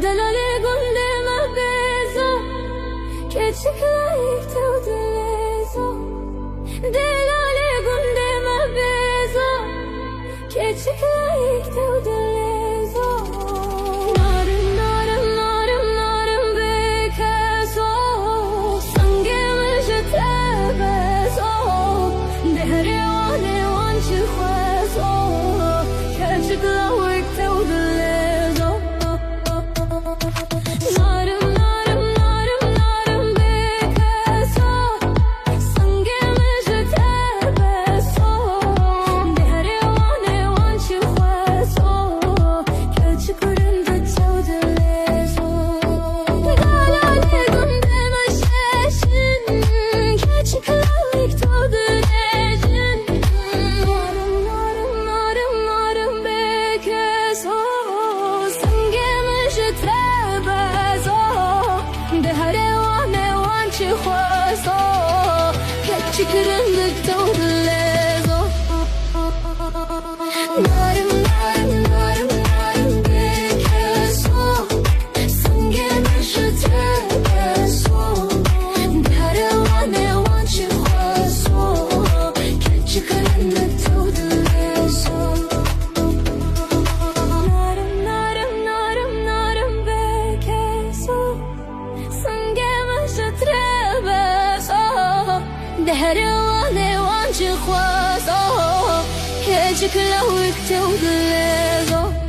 دلاله گنده مبزو که چکلایک تو دلزو دلاله گنده مبزو که چکلایک تو دلزو نارم نارم نارم نارم بکسو سنگه مجت بزو دهره وانه وانچه خوزو که چکلایک تو دلزو نارم نارم نارم نارم بکسو سنگه مجت بزو دهره وانه وانچه خوزو که چکلایک تو دلزو دلاله گنده مششن که چکلایک تو دلجن نارم نارم نارم نارم بکسو سنگه مجت بزو دهره وانه وانچه خوزو که چکلایک تو دلزو نارم نارم نارم نارم بکسو سنگه مجت بزو دهره وانه وانچه خوزو که چکلایک تو دلزو نارم نارم نارم نارم بکسو سنگه مجت بزو دهره وانه وانچه خوزو که چکلایک تو دلزو